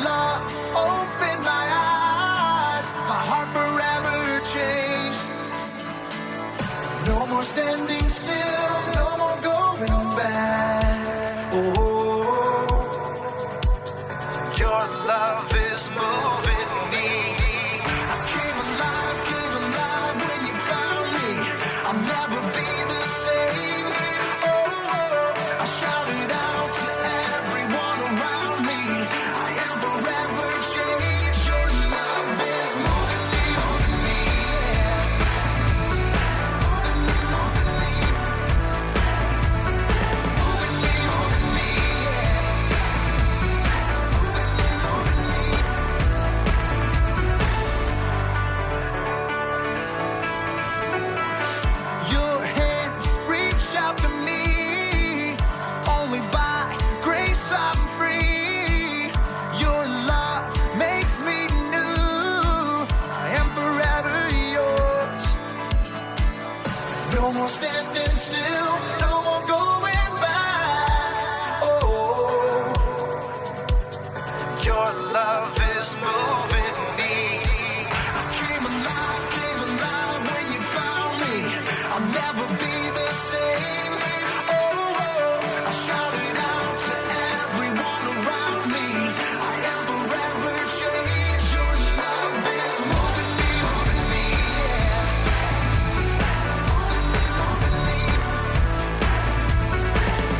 love opened my eyes, my heart forever changed. No more standing still, no more going back. Oh, your love is moving me. I came alive when you found me. I'll never be the same. Oh, I shouted out to everyone around me. I am forever changed. Your love is moving me, moving me, yeah. Moving me, moving me. Moving me, moving me, yeah. Moving me, moving me. Your hand reached out to me. Only by grace I'm free. Your love makes me new. I am forever yours. No more standing still, no more going back. Oh, your love is moving me. I came alive when you found me. I'll never be the same. Oh, I shouted out to everyone around me. I am forever changed. Your love is moving me, yeah. Moving me, moving me.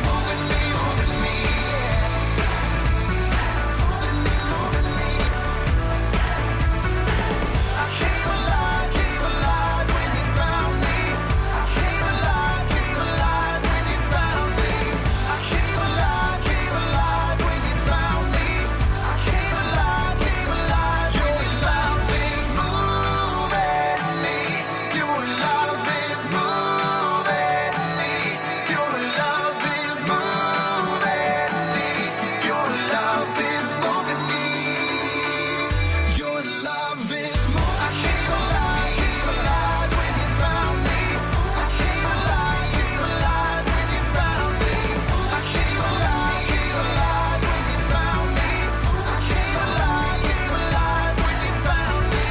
Moving me, moving me, yeah. Moving me, moving me. I came alive when you found me. I came alive when you found me. I came alive when you found me. I came alive. Your love is moving me. Your love is moving me. Your love is moving me. Your love is moving me. Your love is moving. I came alive when you found me. I came alive when you found me. I came alive when you found me. I came alive when you found me.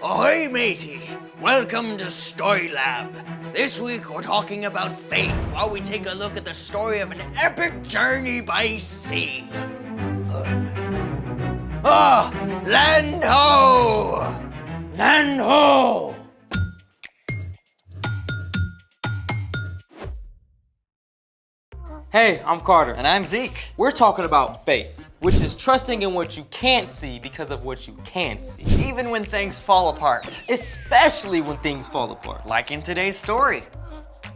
Ahoy, matey! Welcome to Story Lab. This week we're talking about faith while we take a look at the story of an epic journey by sea. Land ho! Land ho! Hey, I'm Carter. And I'm Zeke. We're talking about faith, which is trusting in what you can't see because of what you can see. Even when things fall apart. Especially when things fall apart. Like in today's story.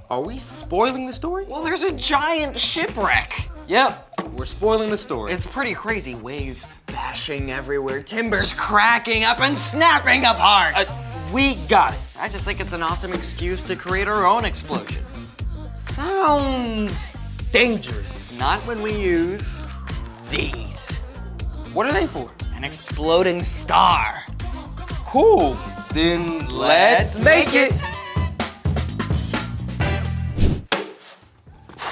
Are we spoiling the story? Well, there's a giant shipwreck. Yep, we're spoiling the story. It's pretty crazy. Waves bashing everywhere, timbers cracking up and snapping apart. We got it. I just think it's an awesome excuse to create our own explosion. Sounds dangerous. Not when we use these. What are they for? An exploding star. Cool. Then let's make it.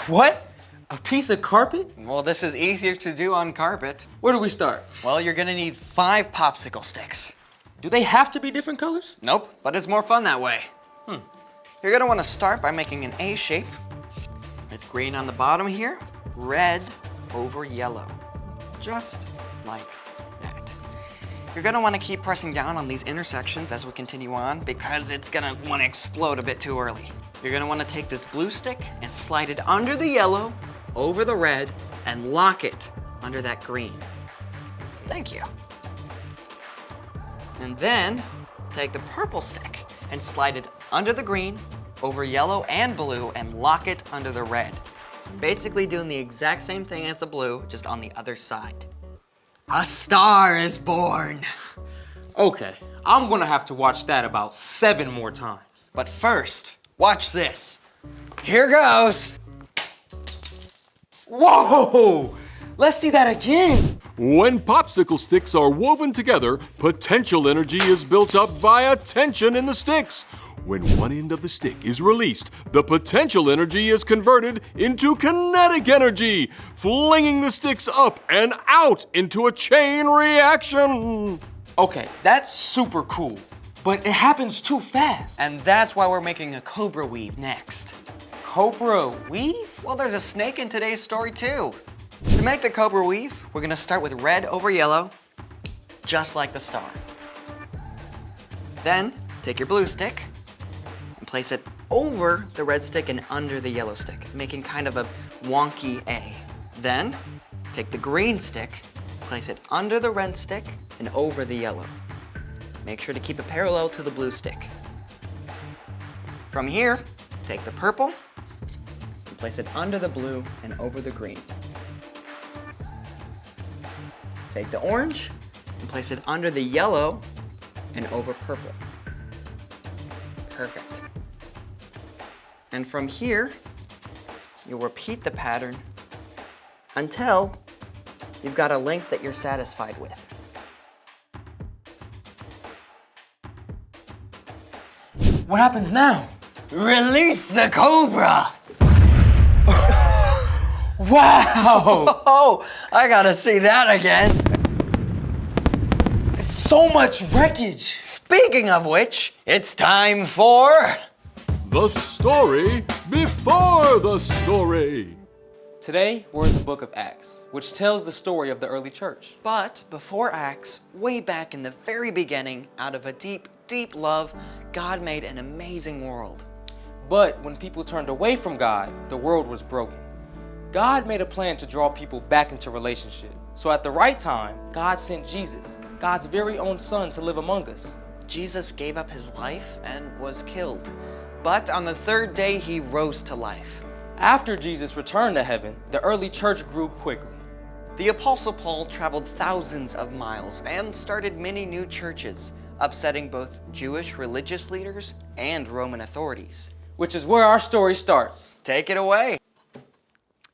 What? A piece of carpet? Well, this is easier to do on carpet. Where do we start? Well, you're gonna need 5 popsicle sticks. Do they have to be different colors? Nope, but it's more fun that way. You're gonna wanna start by making an A shape with green on the bottom here, red over yellow. Just like that. You're gonna wanna keep pressing down on these intersections as we continue on because it's gonna wanna explode a bit too early. You're gonna wanna take this blue stick and slide it under the yellow, over the red, and lock it under that green. Thank you. And then take the purple stick and slide it under the green, over yellow and blue, and lock it under the red. Basically doing the exact same thing as the blue, just on the other side. A star is born. Okay, I'm gonna have to watch that about 7 more times. But first, watch this. Here goes. Whoa! Let's see that again. When popsicle sticks are woven together, potential energy is built up via tension in the sticks. When one end of the stick is released, the potential energy is converted into kinetic energy, flinging the sticks up and out into a chain reaction. Okay, that's super cool, but it happens too fast. And that's why we're making a cobra weave next. Cobra weave? Well, there's a snake in today's story too. To make the cobra weave, we're gonna start with red over yellow, just like the star. Then, take your blue stick and place it over the red stick and under the yellow stick, making kind of a wonky A. Then, take the green stick, place it under the red stick and over the yellow. Make sure to keep it parallel to the blue stick. From here, take the purple and place it under the blue and over the green. Take the orange and place it under the yellow and over purple. Perfect. And from here, you'll repeat the pattern until you've got a length that you're satisfied with. What happens now? Release the cobra! Wow! Oh, I gotta see that again. So much wreckage! Speaking of which, it's time for... The story before the story. Today, we're in the book of Acts, which tells the story of the early church. But before Acts, way back in the very beginning, out of a deep, deep love, God made an amazing world. But when people turned away from God, the world was broken. God made a plan to draw people back into relationship. So at the right time, God sent Jesus, God's very own son, to live among us. Jesus gave up his life and was killed. But on the third day, he rose to life. After Jesus returned to heaven, the early church grew quickly. The Apostle Paul traveled thousands of miles and started many new churches, upsetting both Jewish religious leaders and Roman authorities. Which is where our story starts. Take it away.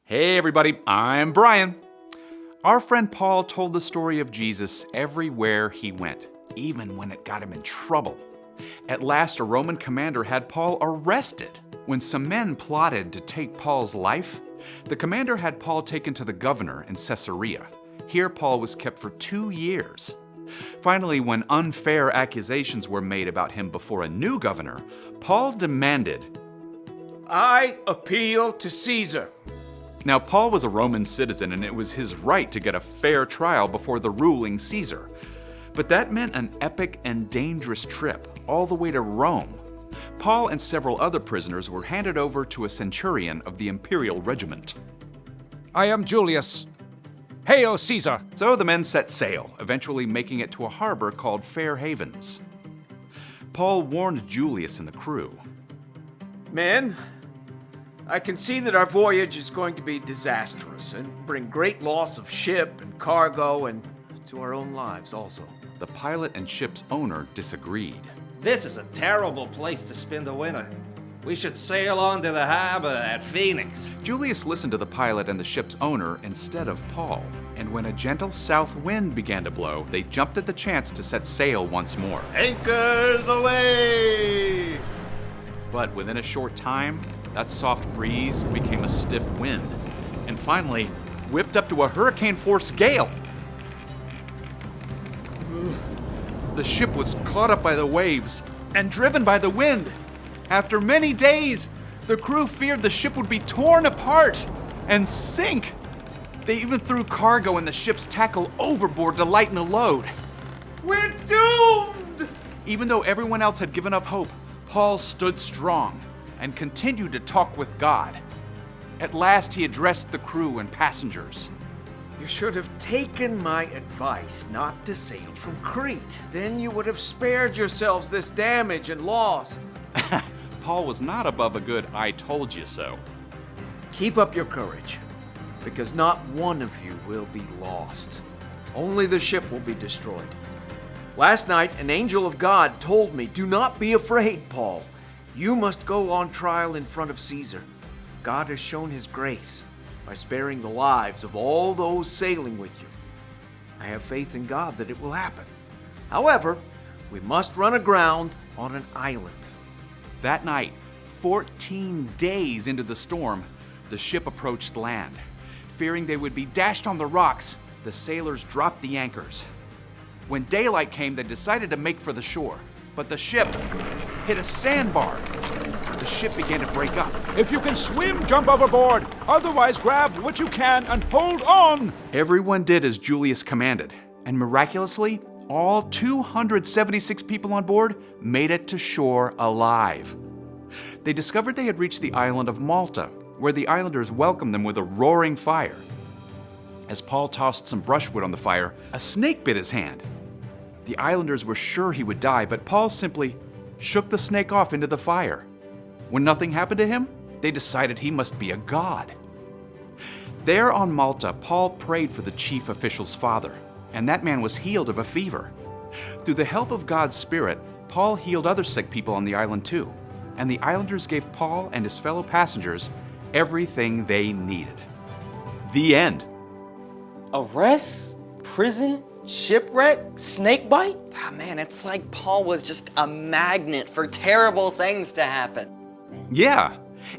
Hey everybody, I'm Brian. Our friend Paul told the story of Jesus everywhere he went, even when it got him in trouble. At last, a Roman commander had Paul arrested. When some men plotted to take Paul's life, the commander had Paul taken to the governor in Caesarea. Here Paul was kept for 2 years. Finally, when unfair accusations were made about him before a new governor, Paul demanded, I appeal to Caesar. Now, Paul was a Roman citizen, and it was his right to get a fair trial before the ruling Caesar. But that meant an epic and dangerous trip all the way to Rome. Paul and several other prisoners were handed over to a centurion of the imperial regiment. I am Julius. Hail Caesar! So the men set sail, eventually making it to a harbor called Fair Havens. Paul warned Julius and the crew. Men, I can see that our voyage is going to be disastrous and bring great loss of ship and cargo and to our own lives also. The pilot and ship's owner disagreed. This is a terrible place to spend the winter. We should sail on to the harbor at Phoenix. Julius listened to the pilot and the ship's owner instead of Paul, and when a gentle south wind began to blow, they jumped at the chance to set sail once more. Anchors away! But within a short time, that soft breeze became a stiff wind, and finally whipped up to a hurricane-force gale. The ship was caught up by the waves and driven by the wind. After many days, the crew feared the ship would be torn apart and sink. They even threw cargo and the ship's tackle overboard to lighten the load. We're doomed! Even though everyone else had given up hope, Paul stood strong and continued to talk with God. At last, he addressed the crew and passengers. You should have taken my advice not to sail from Crete. Then you would have spared yourselves this damage and loss. Paul was not above a good "I told you so." Keep up your courage, because not one of you will be lost. Only the ship will be destroyed. Last night, an angel of God told me, "Do not be afraid, Paul. You must go on trial in front of Caesar. God has shown his grace by sparing the lives of all those sailing with you. I have faith in God that it will happen. However, we must run aground on an island." That night, 14 days into the storm, the ship approached land. Fearing they would be dashed on the rocks, the sailors dropped the anchors. When daylight came, they decided to make for the shore, but the ship hit a sandbar. The ship began to break up. If you can swim, jump overboard. Otherwise, grab what you can and hold on. Everyone did as Julius commanded, and miraculously, all 276 people on board made it to shore alive. They discovered they had reached the island of Malta, where the islanders welcomed them with a roaring fire. As Paul tossed some brushwood on the fire, a snake bit his hand. The islanders were sure he would die, but Paul simply shook the snake off into the fire. When nothing happened to him, they decided he must be a god. There on Malta, Paul prayed for the chief official's father, and that man was healed of a fever. Through the help of God's Spirit, Paul healed other sick people on the island too, and the islanders gave Paul and his fellow passengers everything they needed. The end. Arrest, prison, shipwreck, snake bite? Ah, man, it's like Paul was just a magnet for terrible things to happen. Yeah.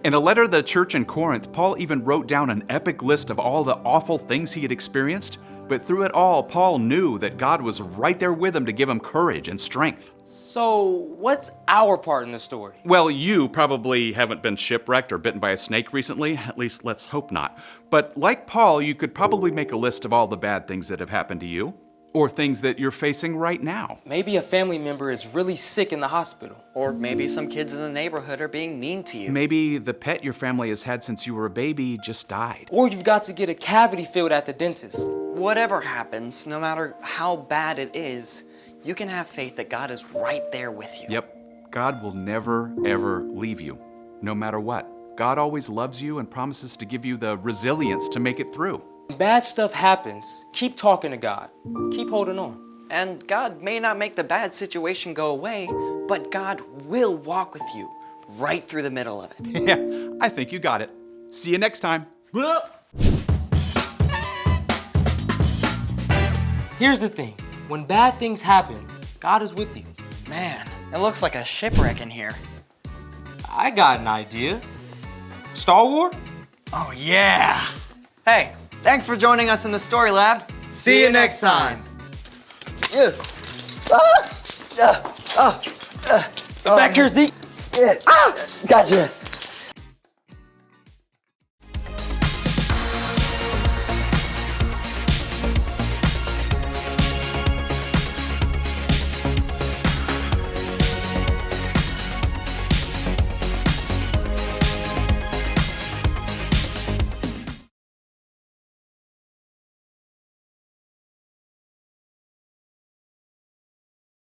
In a letter to the church in Corinth, Paul even wrote down an epic list of all the awful things he had experienced. But through it all, Paul knew that God was right there with him to give him courage and strength. So, what's our part in the story? Well, you probably haven't been shipwrecked or bitten by a snake recently. At least, let's hope not. But like Paul, you could probably make a list of all the bad things that have happened to you, or things that you're facing right now. Maybe a family member is really sick in the hospital. Or maybe some kids in the neighborhood are being mean to you. Maybe the pet your family has had since you were a baby just died. Or you've got to get a cavity filled at the dentist. Whatever happens, no matter how bad it is, you can have faith that God is right there with you. Yep, God will never, ever leave you, no matter what. God always loves you and promises to give you the resilience to make it through. When bad stuff happens, keep talking to God. Keep holding on. And God may not make the bad situation go away, but God will walk with you right through the middle of it. Yeah, I think you got it. See you next time. Here's the thing. When bad things happen, God is with you. Man, it looks like a shipwreck in here. I got an idea. Star Wars? Oh yeah! Hey, thanks for joining us in the Story Lab. See you next time. Back here, Zeke. Gotcha.